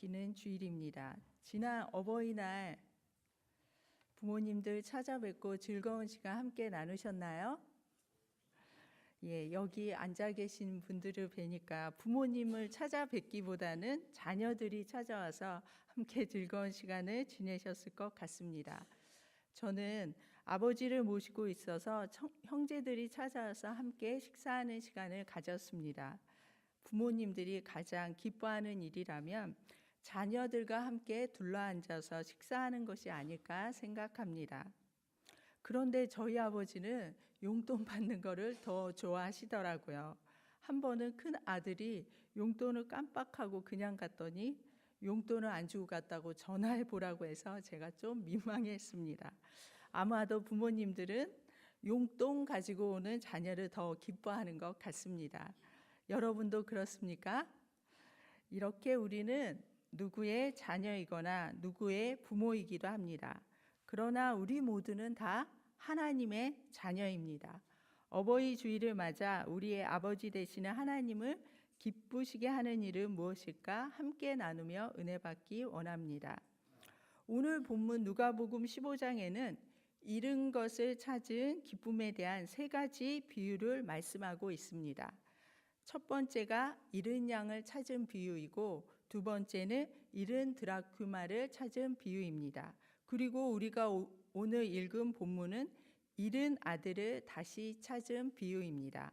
아끼는 주일입니다. 지난 어버이날 부모님들 찾아뵙고 즐거운 시간 함께 나누셨나요? 예, 여기 앉아 계신 분들을 뵈니까 부모님을 찾아뵙기보다는 자녀들이 찾아와서 함께 즐거운 시간을 지내셨을 것 같습니다. 저는 아버지를 모시고 있어서 형제들이 찾아와서 함께 식사하는 시간을 가졌습니다. 부모님들이 가장 기뻐하는 일이라면 자녀들과 함께 둘러앉아서 식사하는 것이 아닐까 생각합니다. 그런데 저희 아버지는 용돈 받는 거를 더 좋아하시더라고요. 한 번은 큰 아들이 용돈을 깜빡하고 그냥 갔더니 용돈을 안 주고 갔다고 전화해 보라고 해서 제가 좀 민망했습니다. 아마도 부모님들은 용돈 가지고 오는 자녀를 더 기뻐하는 것 같습니다. 여러분도 그렇습니까? 이렇게 우리는 누구의 자녀이거나 누구의 부모이기도 합니다. 그러나 우리 모두는 다 하나님의 자녀입니다. 어버이 주일을 맞아 우리의 아버지 되시는 하나님을 기쁘시게 하는 일은 무엇일까 함께 나누며 은혜 받기 원합니다. 오늘 본문 누가복음 15장에는 잃은 것을 찾은 기쁨에 대한 세 가지 비유를 말씀하고 있습니다. 첫 번째가 잃은 양을 찾은 비유이고 두 번째는 잃은 드라큐마를 찾은 비유입니다. 그리고 우리가 오늘 읽은 본문은 잃은 아들을 다시 찾은 비유입니다.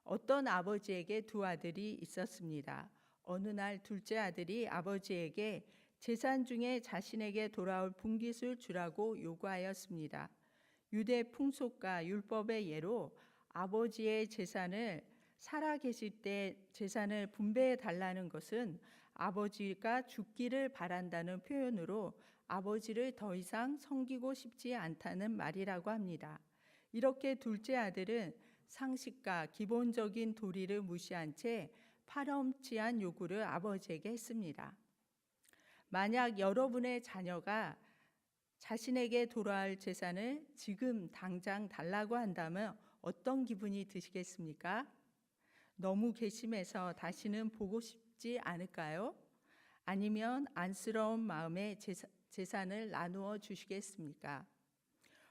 어떤 아버지에게 두 아들이 있었습니다. 어느 날 둘째 아들이 아버지에게 재산 중에 자신에게 돌아올 분깃을 주라고 요구하였습니다. 유대 풍속과 율법의 예로 아버지의 재산을 살아계실 때 재산을 분배해 달라는 것은 아버지가 죽기를 바란다는 표현으로 아버지를 더 이상 섬기고 싶지 않다는 말이라고 합니다. 이렇게 둘째 아들은 상식과 기본적인 도리를 무시한 채 파렴치한 요구를 아버지에게 했습니다. 만약 여러분의 자녀가 자신에게 돌아올 재산을 지금 당장 달라고 한다면 어떤 기분이 드시겠습니까? 너무 괘씸해서 다시는 보고 싶지 않을까요? 아니면 안쓰러운 마음에 재산을 나누어 주시겠습니까?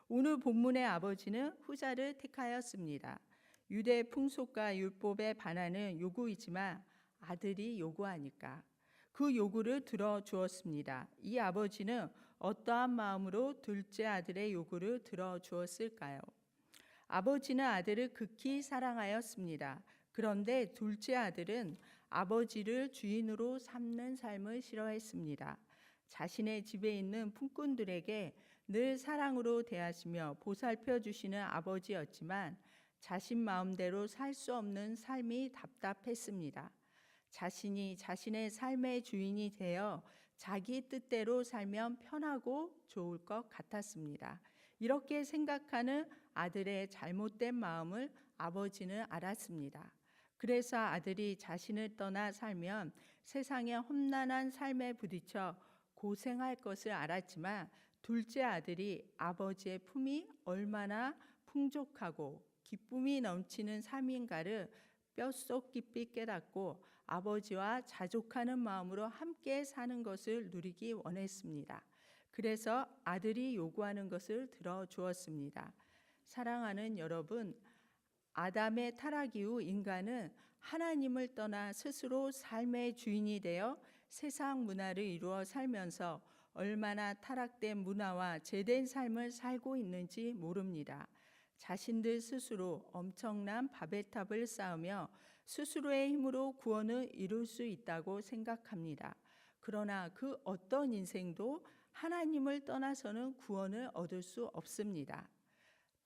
오늘 본문의 아버지는 후자를 택하였습니다. 유대 풍속과 율법에 반하는 요구이지만 아들이 요구하니까 그 요구를 들어주었습니다. 이 아버지는 어떠한 마음으로 둘째 아들의 요구를 들어주었을까요? 아버지는 아들을 극히 사랑하였습니다. 그런데 둘째 아들은 아버지를 주인으로 삼는 삶을 싫어했습니다. 자신의 집에 있는 품꾼들에게 늘 사랑으로 대하시며 보살펴 주시는 아버지였지만 자신 마음대로 살 수 없는 삶이 답답했습니다. 자신이 자신의 삶의 주인이 되어 자기 뜻대로 살면 편하고 좋을 것 같았습니다. 이렇게 생각하는 아들의 잘못된 마음을 아버지는 알았습니다. 그래서 아들이 자신을 떠나 살면 세상의 험난한 삶에 부딪혀 고생할 것을 알았지만 둘째 아들이 아버지의 품이 얼마나 풍족하고 기쁨이 넘치는 삶인가를 뼛속 깊이 깨닫고 아버지와 자족하는 마음으로 함께 사는 것을 누리기 원했습니다. 그래서 아들이 요구하는 것을 들어주었습니다. 사랑하는 여러분, 아담의 타락 이후 인간은 하나님을 떠나 스스로 삶의 주인이 되어 세상 문화를 이루어 살면서 얼마나 타락된 문화와 죄된 삶을 살고 있는지 모릅니다. 자신들 스스로 엄청난 바벨탑을 쌓으며 스스로의 힘으로 구원을 이룰 수 있다고 생각합니다. 그러나 그 어떤 인생도 하나님을 떠나서는 구원을 얻을 수 없습니다.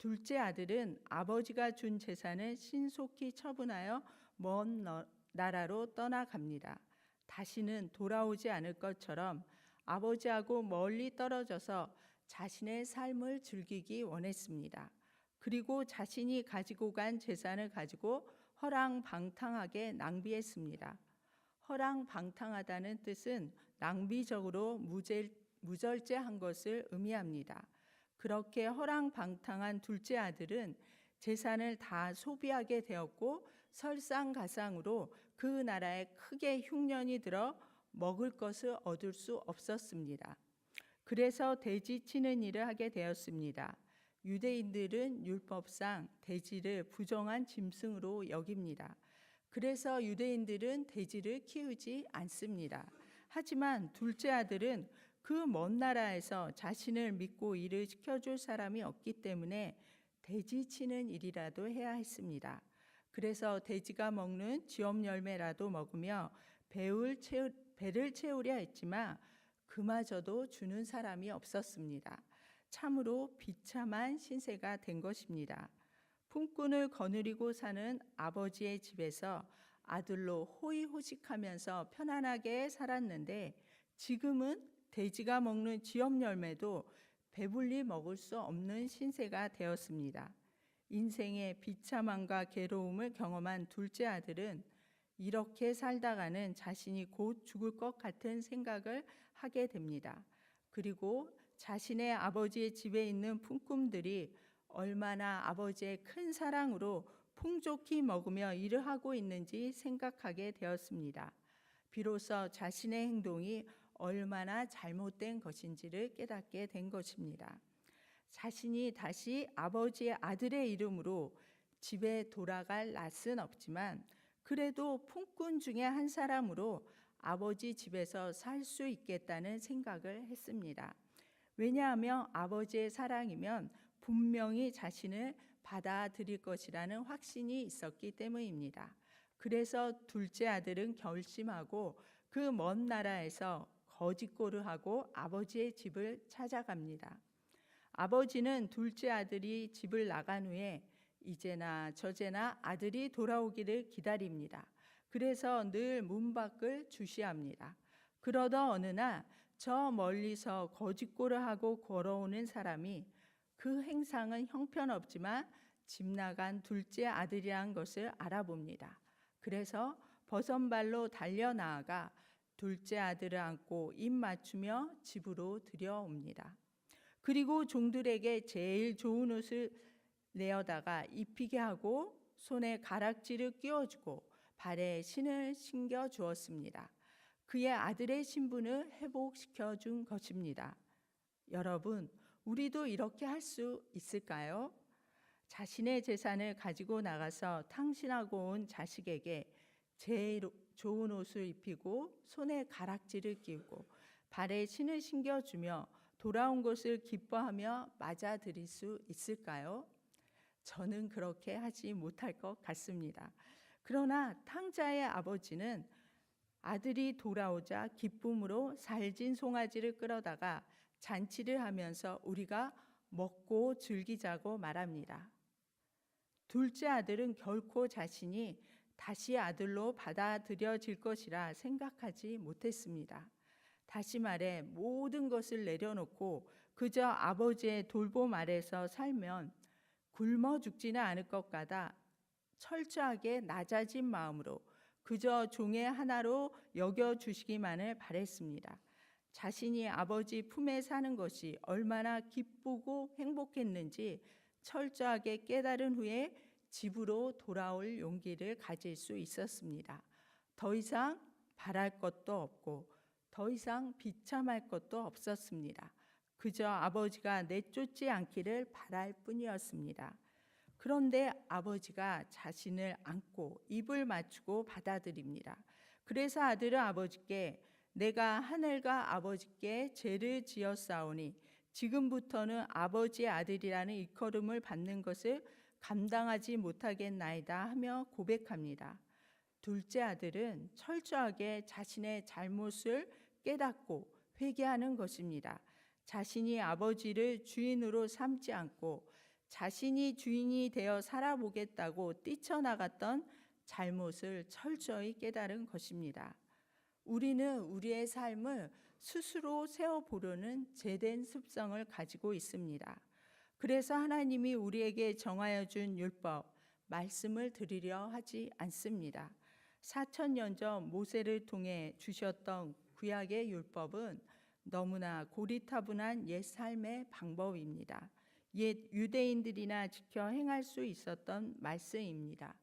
둘째 아들은 아버지가 준 재산을 신속히 처분하여 먼 나라로 떠나갑니다. 다시는 돌아오지 않을 것처럼 아버지하고 멀리 떨어져서 자신의 삶을 즐기기 원했습니다. 그리고 자신이 가지고 간 재산을 가지고 허랑방탕하게 낭비했습니다. 허랑방탕하다는 뜻은 낭비적으로 무절제한 것을 의미합니다. 그렇게 허랑방탕한 둘째 아들은 재산을 다 소비하게 되었고 설상가상으로 그 나라에 크게 흉년이 들어 먹을 것을 얻을 수 없었습니다. 그래서 돼지 치는 일을 하게 되었습니다. 유대인들은 율법상 돼지를 부정한 짐승으로 여깁니다. 그래서 유대인들은 돼지를 키우지 않습니다. 하지만 둘째 아들은 그 먼 나라에서 자신을 믿고 일을 시켜줄 사람이 없기 때문에 돼지 치는 일이라도 해야 했습니다. 그래서 돼지가 먹는 쥐엄 열매라도 먹으며 배를 채우려 했지만 그마저도 주는 사람이 없었습니다. 참으로 비참한 신세가 된 것입니다. 품꾼을 거느리고 사는 아버지의 집에서 아들로 호의호식하면서 편안하게 살았는데 지금은 돼지가 먹는 쥐엄 열매도 배불리 먹을 수 없는 신세가 되었습니다. 인생의 비참함과 괴로움을 경험한 둘째 아들은 이렇게 살다가는 자신이 곧 죽을 것 같은 생각을 하게 됩니다. 그리고 자신의 아버지의 집에 있는 품꾼들이 얼마나 아버지의 큰 사랑으로 풍족히 먹으며 일을 하고 있는지 생각하게 되었습니다. 비로소 자신의 행동이 얼마나 잘못된 것인지를 깨닫게 된 것입니다. 자신이 다시 아버지의 아들의 이름으로 집에 돌아갈 낯은 없지만 그래도 품꾼 중에 한 사람으로 아버지 집에서 살 수 있겠다는 생각을 했습니다. 왜냐하면 아버지의 사랑이면 분명히 자신을 받아들일 것이라는 확신이 있었기 때문입니다. 그래서 둘째 아들은 결심하고 그 먼 나라에서 거짓골을 하고 아버지의 집을 찾아갑니다. 아버지는 둘째 아들이 집을 나간 후에 이제나 저제나 아들이 돌아오기를 기다립니다. 그래서 늘 문 밖을 주시합니다. 그러다 어느 날 저 멀리서 거짓골을 하고 걸어오는 사람이 그 행상은 형편없지만 집 나간 둘째 아들이라는 것을 알아봅니다. 그래서 버선발로 달려나아가 둘째 아들을 안고 입 맞추며 집으로 들여옵니다. 그리고 종들에게 제일 좋은 옷을 내어다가 입히게 하고 손에 가락지를 끼워주고 발에 신을 신겨 주었습니다. 그의 아들의 신분을 회복시켜 준 것입니다. 여러분, 우리도 이렇게 할 수 있을까요? 자신의 재산을 가지고 나가서 탕신하고 온 자식에게 제일 좋은 옷을 입히고 손에 가락지를 끼우고 발에 신을 신겨주며 돌아온 것을 기뻐하며 맞아들일 수 있을까요? 저는 그렇게 하지 못할 것 같습니다. 그러나 탕자의 아버지는 아들이 돌아오자 기쁨으로 살진 송아지를 끌어다가 잔치를 하면서 우리가 먹고 즐기자고 말합니다. 둘째 아들은 결코 자신이 다시 아들로 받아들여질 것이라 생각하지 못했습니다. 다시 말해 모든 것을 내려놓고 그저 아버지의 돌봄 아래서 살면 굶어 죽지는 않을 것 같아 철저하게 낮아진 마음으로 그저 종의 하나로 여겨주시기만을 바랬습니다. 자신이 아버지 품에 사는 것이 얼마나 기쁘고 행복했는지 철저하게 깨달은 후에 집으로 돌아올 용기를 가질 수 있었습니다. 더 이상 바랄 것도 없고 더 이상 비참할 것도 없었습니다. 그저 아버지가 내쫓지 않기를 바랄 뿐이었습니다. 그런데 아버지가 자신을 안고 입을 맞추고 받아들입니다. 그래서 아들은 아버지께 내가 하늘과 아버지께 죄를 지었사오니 지금부터는 아버지의 아들이라는 일컬음을 받는 것을 감당하지 못하겠나이다 하며 고백합니다. 둘째 아들은 철저하게 자신의 잘못을 깨닫고 회개하는 것입니다. 자신이 아버지를 주인으로 삼지 않고 자신이 주인이 되어 살아보겠다고 뛰쳐나갔던 잘못을 철저히 깨달은 것입니다. 우리는 우리의 삶을 스스로 세워보려는 죄된 습성을 가지고 있습니다. 그래서 하나님이 우리에게 정하여 준 율법, 말씀을 들으려 하지 않습니다. 4,000년 전 모세를 통해 주셨던 구약의 율법은 너무나 고리타분한 옛 삶의 방법입니다. 옛 유대인들이나 지켜 행할 수 있었던 말씀입니다.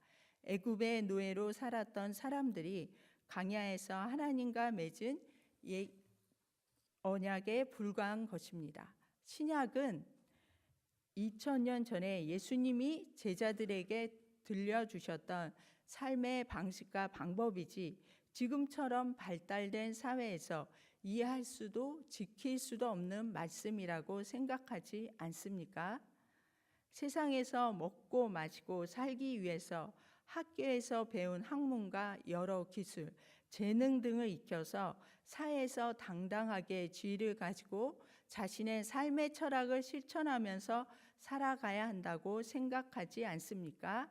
애굽의 노예로 살았던 사람들이 광야에서 하나님과 맺은 언약에 불과한 것입니다. 신약은 2000년 전에 예수님이 제자들에게 들려주셨던 삶의 방식과 방법이지 지금처럼 발달된 사회에서 이해할 수도 지킬 수도 없는 말씀이라고 생각하지 않습니까? 세상에서 먹고 마시고 살기 위해서 학교에서 배운 학문과 여러 기술, 재능 등을 익혀서 사회에서 당당하게 지위를 가지고 자신의 삶의 철학을 실천하면서 살아가야 한다고 생각하지 않습니까?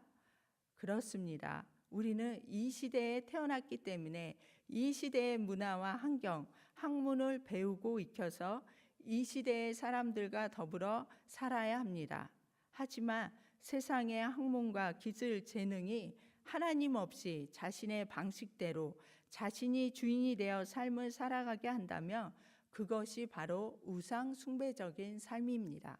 그렇습니다. 우리는 이 시대에 태어났기 때문에 이 시대의 문화와 환경, 학문을 배우고 익혀서 이 시대의 사람들과 더불어 살아야 합니다. 하지만 세상의 학문과 기술, 재능이 하나님 없이 자신의 방식대로 자신이 주인이 되어 삶을 살아가게 한다면 그것이 바로 우상 숭배적인 삶입니다.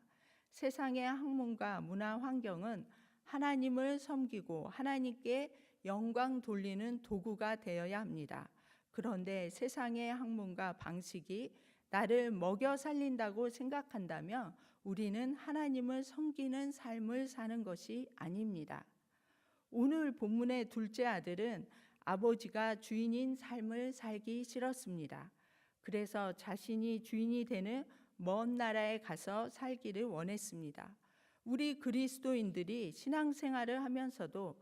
세상의 학문과 문화 환경은 하나님을 섬기고 하나님께 영광 돌리는 도구가 되어야 합니다. 그런데 세상의 학문과 방식이 나를 먹여 살린다고 생각한다면 우리는 하나님을 섬기는 삶을 사는 것이 아닙니다. 오늘 본문의 둘째 아들은 아버지가 주인인 삶을 살기 싫었습니다. 그래서 자신이 주인이 되는 먼 나라에 가서 살기를 원했습니다. 우리 그리스도인들이 신앙생활을 하면서도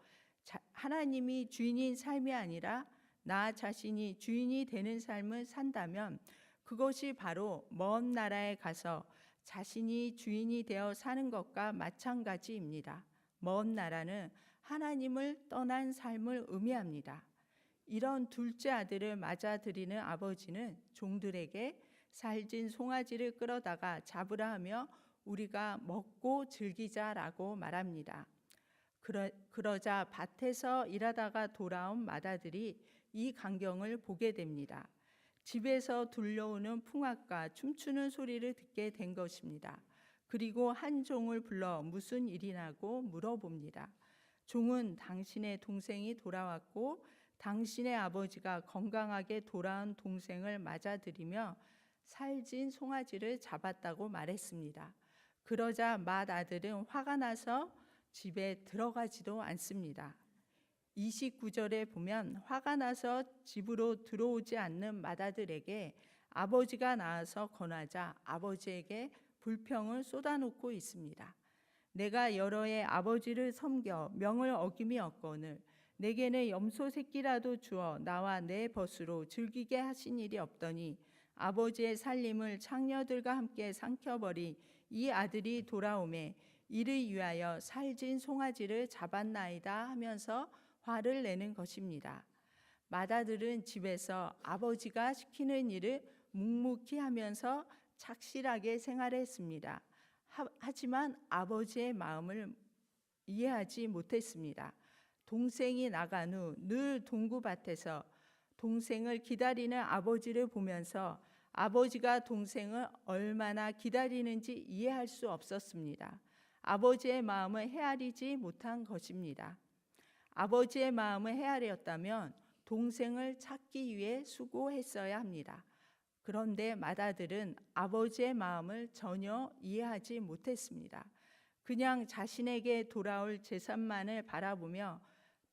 하나님이 주인인 삶이 아니라 나 자신이 주인이 되는 삶을 산다면 그것이 바로 먼 나라에 가서 자신이 주인이 되어 사는 것과 마찬가지입니다. 먼 나라는 하나님을 떠난 삶을 의미합니다. 이런 둘째 아들을 맞아들이는 아버지는 종들에게 살찐 송아지를 끌어다가 잡으라 하며 우리가 먹고 즐기자라고 말합니다. 그러자 밭에서 일하다가 돌아온 맏아들이 이 광경을 보게 됩니다. 집에서 들려오는 풍악과 춤추는 소리를 듣게 된 것입니다. 그리고 한 종을 불러 무슨 일이냐고 물어봅니다. 종은 당신의 동생이 돌아왔고 당신의 아버지가 건강하게 돌아온 동생을 맞아들이며 살찐 송아지를 잡았다고 말했습니다. 그러자 맏아들은 화가 나서 집에 들어가지도 않습니다. 29절에 보면 화가 나서 집으로 들어오지 않는 맏아들에게 아버지가 나와서 권하자 아버지에게 불평을 쏟아놓고 있습니다. 내가 여러 해 아버지를 섬겨 명을 어김이 없거늘 내게는 염소 새끼라도 주어 나와 내 벗으로 즐기게 하신 일이 없더니 아버지의 살림을 창녀들과 함께 삼켜버린 이 아들이 돌아오매 이를 위하여 살찐 송아지를 잡았나이다 하면서 화를 내는 것입니다. 맏아들은 집에서 아버지가 시키는 일을 묵묵히 하면서 착실하게 생활했습니다. 하지만 아버지의 마음을 이해하지 못했습니다. 동생이 나간 후 늘 동구밭에서 동생을 기다리는 아버지를 보면서 아버지가 동생을 얼마나 기다리는지 이해할 수 없었습니다. 아버지의 마음을 헤아리지 못한 것입니다. 아버지의 마음을 헤아렸다면 동생을 찾기 위해 수고했어야 합니다. 그런데 맏아들은 아버지의 마음을 전혀 이해하지 못했습니다. 그냥 자신에게 돌아올 재산만을 바라보며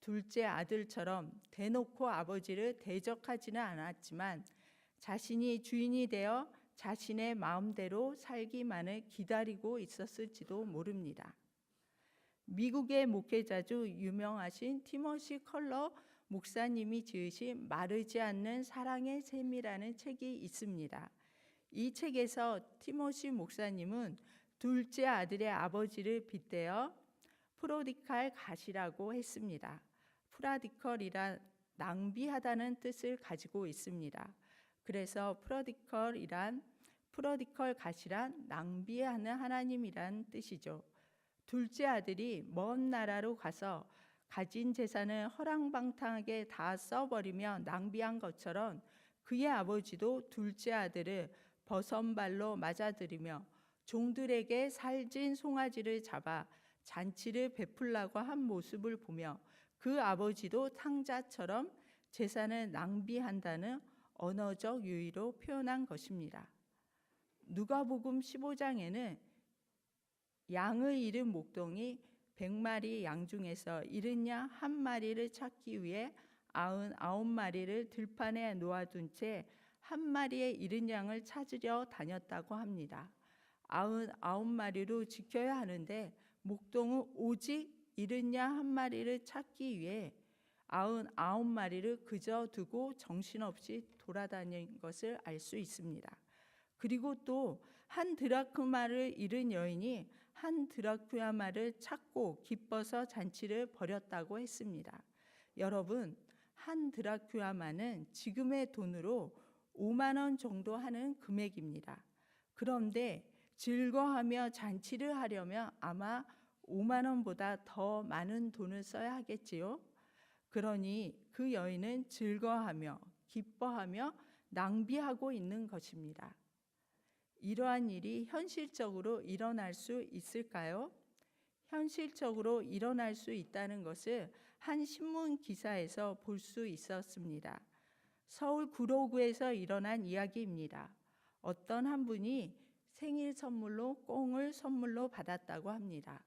둘째 아들처럼 대놓고 아버지를 대적하지는 않았지만 자신이 주인이 되어 자신의 마음대로 살기만을 기다리고 있었을지도 모릅니다. 미국의 목회자 중 유명하신 티모시 컬러 목사님이 지으신 마르지 않는 사랑의 셈이라는 책이 있습니다. 이 책에서 티모시 목사님은 둘째 아들의 아버지를 빗대어 프로디칼 갓이라고 했습니다. 프라디컬이란 낭비하다는 뜻을 가지고 있습니다. 그래서 프로디컬 갓이란 낭비하는 하나님이란 뜻이죠. 둘째 아들이 먼 나라로 가서 가진 재산을 허랑방탕하게 다 써버리며 낭비한 것처럼 그의 아버지도 둘째 아들을 버선발로 맞아들이며 종들에게 살찐 송아지를 잡아 잔치를 베풀라고 한 모습을 보며 그 아버지도 탕자처럼 재산을 낭비한다는 언어적 유의로 표현한 것입니다. 누가복음 15장에는 양을 잃은 목동이 100마리 양 중에서 잃은 양 한 마리를 찾기 위해 99마리를 들판에 놓아둔 채 한 마리의 잃은 양을 찾으려 다녔다고 합니다. 99마리로 지켜야 하는데 목동은 오직 잃은 양 한 마리를 찾기 위해 99마리를 그저 두고 정신없이 돌아다닌 것을 알 수 있습니다. 그리고 또 한 드라크마를 잃은 여인이 한 드라크마를 찾고 기뻐서 잔치를 벌였다고 했습니다. 여러분, 한 드라크마는 지금의 돈으로 5만 원 정도 하는 금액입니다. 그런데 즐거워하며 잔치를 하려면 아마 5만 원보다 더 많은 돈을 써야 하겠지요. 그러니 그 여인은 즐거워하며 기뻐하며 낭비하고 있는 것입니다. 이러한 일이 현실적으로 일어날 수 있을까요? 현실적으로 일어날 수 있다는 것을 한 신문 기사에서 볼 수 있었습니다. 서울 구로구에서 일어난 이야기입니다. 어떤 한 분이 생일 선물로 꽁을 선물로 받았다고 합니다.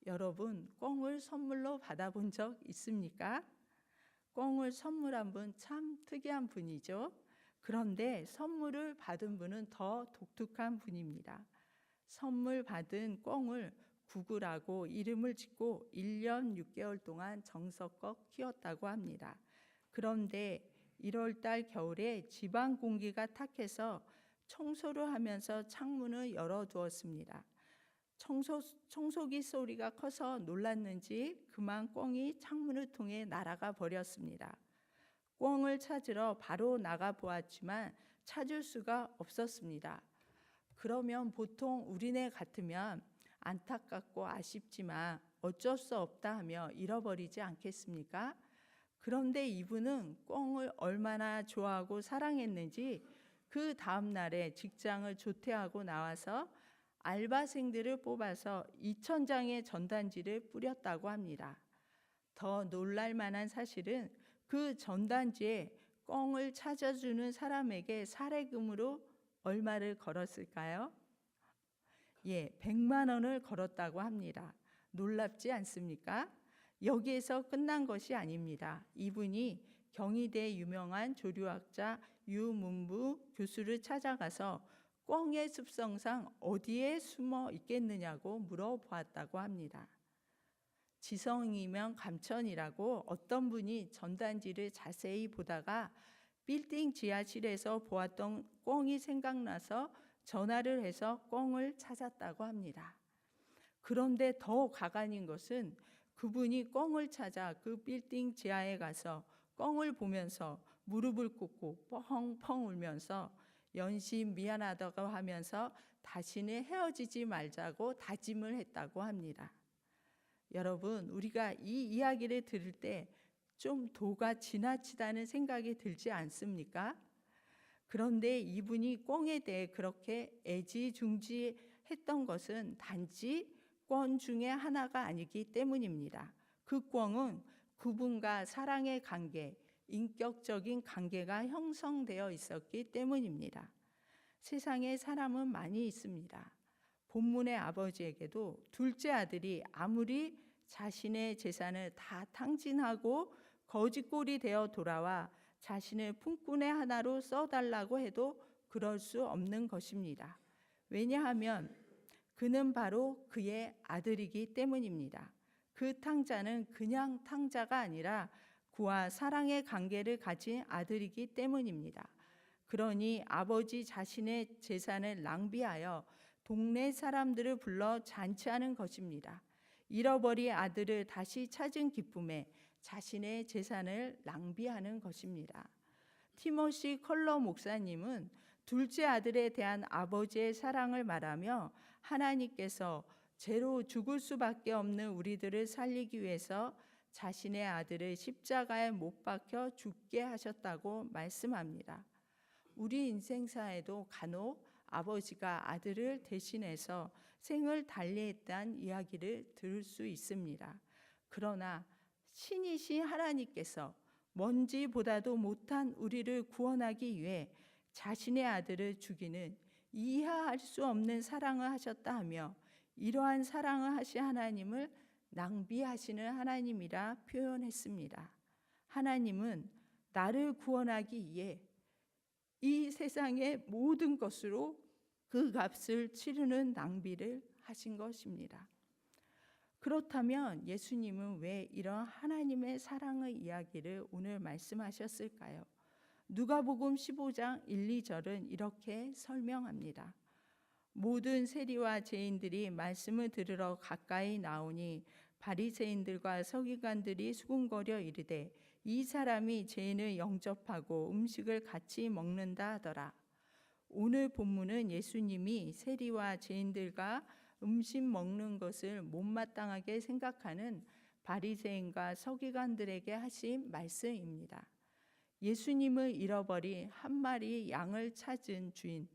여러분, 꽁을 선물로 받아본 적 있습니까? 꽁을 선물한 분 참 특이한 분이죠. 그런데 선물을 받은 분은 더 독특한 분입니다. 선물 받은 꽁을 구글하고 이름을 짓고 1년 6개월 동안 정성껏 키웠다고 합니다. 그런데 1월달 겨울에 지방 공기가 탁해서 청소를 하면서 창문을 열어두었습니다. 청소기 소리가 커서 놀랐는지 그만 꽁이 창문을 통해 날아가 버렸습니다. 꽁을 찾으러 바로 나가 보았지만 찾을 수가 없었습니다. 그러면 보통 우리네 같으면 안타깝고 아쉽지만 어쩔 수 없다 하며 잃어버리지 않겠습니까? 그런데 이분은 꽁을 얼마나 좋아하고 사랑했는지 그 다음 날에 직장을 조퇴하고 나와서 알바생들을 뽑아서 2,000장의 전단지를 뿌렸다고 합니다. 더 놀랄 만한 사실은 그 전단지에 꽁을 찾아주는 사람에게 사례금으로 얼마를 걸었을까요? 100만 원을 걸었다고 합니다. 놀랍지 않습니까? 여기에서 끝난 것이 아닙니다. 이분이 경희대 유명한 조류학자 유문부 교수를 찾아가서 꽁의 습성상 어디에 숨어 있겠느냐고 물어보았다고 합니다. 지성이면 감천이라고 어떤 분이 전단지를 자세히 보다가 빌딩 지하실에서 보았던 꽁이 생각나서 전화를 해서 꽁을 찾았다고 합니다. 그런데 더 가관인 것은 그분이 꽁을 찾아 그 빌딩 지하에 가서 꽁을 보면서 무릎을 꿇고 펑펑 울면서 연신 미안하다고 하면서 다시는 헤어지지 말자고 다짐을 했다고 합니다. 여러분, 우리가 이 이야기를 들을 때 좀 도가 지나치다는 생각이 들지 않습니까? 그런데 이분이 꽁에 대해 그렇게 애지중지했던 것은 단지 꽁 중에 하나가 아니기 때문입니다. 그 꽁은 그분과 사랑의 관계, 인격적인 관계가 형성되어 있었기 때문입니다. 세상에 사람은 많이 있습니다. 본문의 아버지에게도 둘째 아들이 아무리 자신의 재산을 다 탕진하고 거지꼴이 되어 돌아와 자신을 품꾼의 하나로 써달라고 해도 그럴 수 없는 것입니다. 왜냐하면 그는 바로 그의 아들이기 때문입니다. 그 탕자는 그냥 탕자가 아니라 그와 사랑의 관계를 가진 아들이기 때문입니다. 그러니 아버지 자신의 재산을 낭비하여 동네 사람들을 불러 잔치하는 것입니다. 잃어버린 아들을 다시 찾은 기쁨에 자신의 재산을 낭비하는 것입니다. 티모시 컬러 목사님은 둘째 아들에 대한 아버지의 사랑을 말하며 하나님께서 죄로 죽을 수밖에 없는 우리들을 살리기 위해서 자신의 아들을 십자가에 못 박혀 죽게 하셨다고 말씀합니다. 우리 인생사에도 간혹 아버지가 아들을 대신해서 생을 달리했다는 이야기를 들을 수 있습니다. 그러나 신이신 하나님께서 먼지보다도 못한 우리를 구원하기 위해 자신의 아들을 죽이는 이해할 수 없는 사랑을 하셨다 하며 이러한 사랑을 하신 하나님을 낭비하시는 하나님이라 표현했습니다. 하나님은 나를 구원하기 위해 이 세상의 모든 것으로 그 값을 치르는 낭비를 하신 것입니다. 그렇다면 예수님은 왜 이런 하나님의 사랑의 이야기를 오늘 말씀하셨을까요? 누가복음 15장 1, 2절은 이렇게 설명합니다. 모든 세리와 죄인들이 말씀을 들으러 가까이 나오니 바리새인들과 서기관들이 수군거려 이르되 이 사람이 죄인을 영접하고 음식을 같이 먹는다 하더라. 오늘 본문은 예수님이 세리와 죄인들과 음식 먹는 것을 못마땅하게 생각하는 바리새인과 서기관들에게 하신 말씀입니다. 예수님을 잃어버린 한 마리 양을 찾은 주인,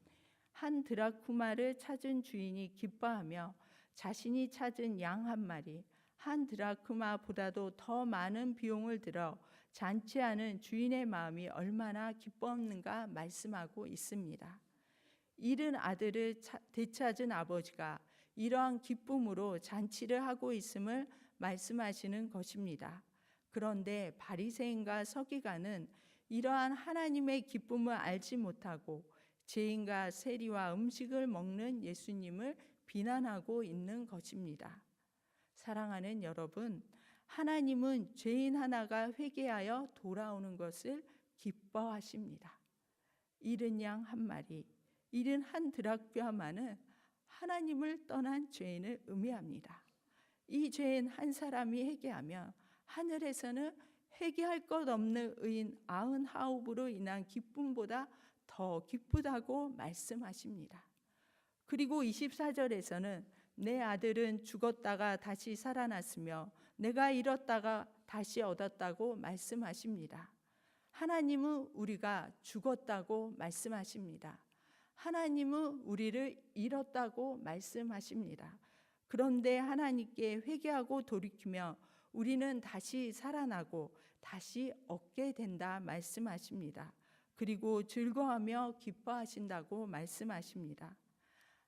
한 드라쿠마를 찾은 주인이 기뻐하며 자신이 찾은 양 한 마리, 한 드라크마보다도 더 많은 비용을 들어 잔치하는 주인의 마음이 얼마나 기뻤는가 말씀하고 있습니다. 잃은 아들을 되찾은 아버지가 이러한 기쁨으로 잔치를 하고 있음을 말씀하시는 것입니다. 그런데 바리새인과 서기관은 이러한 하나님의 기쁨을 알지 못하고 죄인과 세리와 음식을 먹는 예수님을 비난하고 있는 것입니다. 사랑하는 여러분, 하나님은 죄인 하나가 회개하여 돌아오는 것을 기뻐하십니다. 잃은 양 한 마리, 잃은 한 드라크마는 하나님을 떠난 죄인을 의미합니다. 이 죄인 한 사람이 회개하면 하늘에서는 회개할 것 없는 의인 99으로 인한 기쁨보다 더 기쁘다고 말씀하십니다. 그리고 24절에서는 내 아들은 죽었다가 다시 살아났으며 내가 잃었다가 다시 얻었다고 말씀하십니다. 하나님은 우리가 죽었다고 말씀하십니다. 하나님은 우리를 잃었다고 말씀하십니다. 그런데 하나님께 회개하고 돌이키며 우리는 다시 살아나고 다시 얻게 된다 말씀하십니다. 그리고 즐거워하며 기뻐하신다고 말씀하십니다.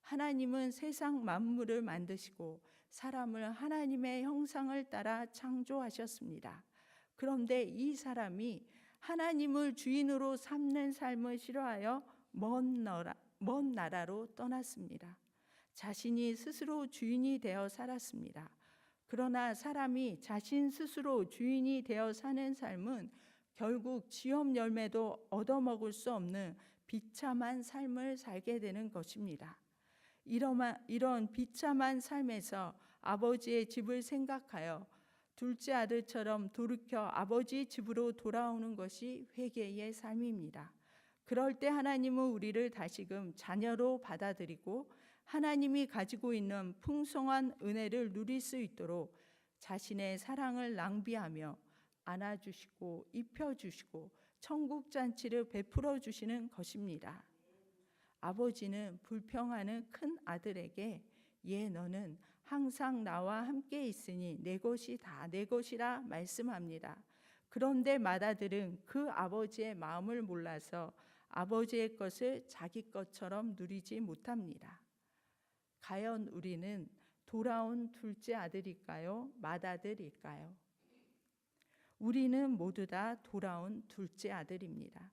하나님은 세상 만물을 만드시고 사람을 하나님의 형상을 따라 창조하셨습니다. 그런데 이 사람이 하나님을 주인으로 삼는 삶을 싫어하여 먼 나라로 떠났습니다. 자신이 스스로 주인이 되어 살았습니다. 그러나 사람이 자신 스스로 주인이 되어 사는 삶은 결국 지업 열매도 얻어먹을 수 없는 비참한 삶을 살게 되는 것입니다. 이런 비참한 삶에서 아버지의 집을 생각하여 둘째 아들처럼 돌이켜 아버지 집으로 돌아오는 것이 회개의 삶입니다. 그럴 때 하나님은 우리를 다시금 자녀로 받아들이고 하나님이 가지고 있는 풍성한 은혜를 누릴 수 있도록 자신의 사랑을 낭비하며 안아주시고 입혀주시고 천국 잔치를 베풀어 주시는 것입니다. 아버지는 불평하는 큰 아들에게 너는 항상 나와 함께 있으니 내 것이 다 내 것이라 말씀합니다. 그런데 맏아들은 그 아버지의 마음을 몰라서 아버지의 것을 자기 것처럼 누리지 못합니다. 과연 우리는 돌아온 둘째 아들일까요? 맏아들일까요? 우리는 모두 다 돌아온 둘째 아들입니다.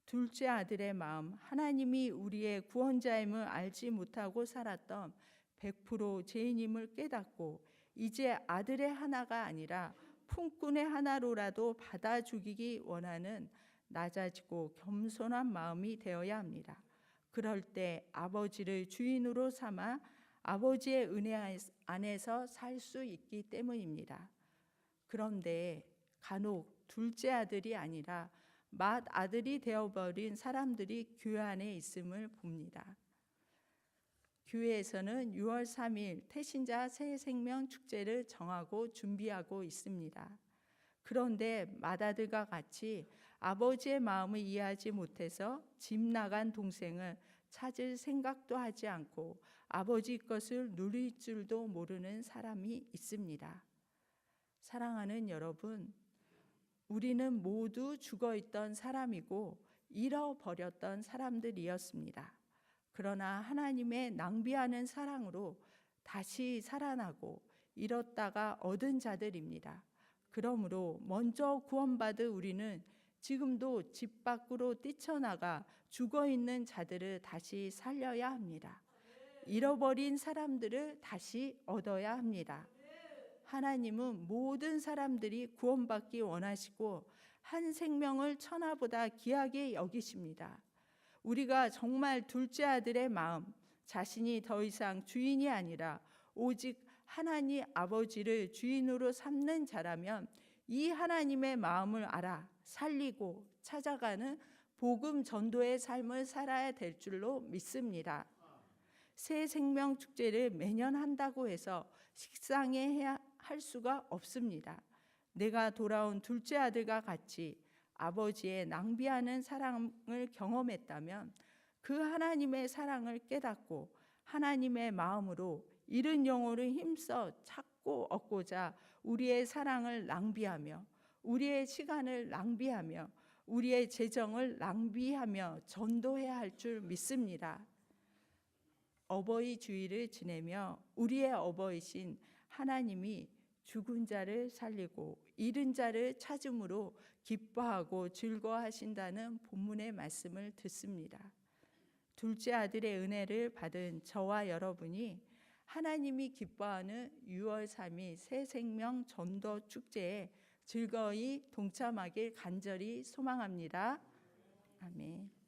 둘째 아들의 마음, 하나님이 우리의 구원자임을 알지 못하고 살았던 100% 죄인임을 깨닫고 이제 아들의 하나가 아니라 품꾼의 하나로라도 받아 죽이기 원하는 낮아지고 겸손한 마음이 되어야 합니다. 그럴 때 아버지를 주인으로 삼아 아버지의 은혜 안에서 살 수 있기 때문입니다. 그런데 간혹 둘째 아들이 아니라 맏아들이 되어버린 사람들이 교회 안에 있음을 봅니다. 교회에서는 6월 3일 태신자 새 생명 축제를 정하고 준비하고 있습니다. 그런데 맏아들과 같이 아버지의 마음을 이해하지 못해서 집 나간 동생을 찾을 생각도 하지 않고 아버지 것을 누릴 줄도 모르는 사람이 있습니다. 사랑하는 여러분, 우리는 모두 죽어 있던 사람이고 잃어버렸던 사람들이었습니다. 그러나 하나님의 낭비하는 사랑으로 다시 살아나고 잃었다가 얻은 자들입니다. 그러므로 먼저 구원받은 우리는 지금도 집 밖으로 뛰쳐나가 죽어 있는 자들을 다시 살려야 합니다. 잃어버린 사람들을 다시 얻어야 합니다. 하나님은 모든 사람들이 구원받기 원하시고 한 생명을 천하보다 귀하게 여기십니다. 우리가 정말 둘째 아들의 마음, 자신이 더 이상 주인이 아니라 오직 하나님 아버지를 주인으로 삼는 자라면 이 하나님의 마음을 알아 살리고 찾아가는 복음 전도의 삶을 살아야 될 줄로 믿습니다. 새 생명 축제를 매년 한다고 해서 식상해야 할 수가 없습니다. 내가 돌아온 둘째 아들과 같이 아버지의 낭비하는 사랑을 경험했다면 그 하나님의 사랑을 깨닫고 하나님의 마음으로 잃은 영혼을 힘써 찾고 얻고자 우리의 사랑을 낭비하며 우리의 시간을 낭비하며 우리의 재정을 낭비하며 전도해야 할 줄 믿습니다. 어버이 주일을 지내며 우리의 어버이신 하나님이 죽은 자를 살리고 잃은 자를 찾음으로 기뻐하고 즐거워하신다는 본문의 말씀을 듣습니다. 둘째 아들의 은혜를 받은 저와 여러분이 하나님이 기뻐하는 6월 3일 새 생명 전도 축제에 즐거이 동참하길 간절히 소망합니다. 아멘.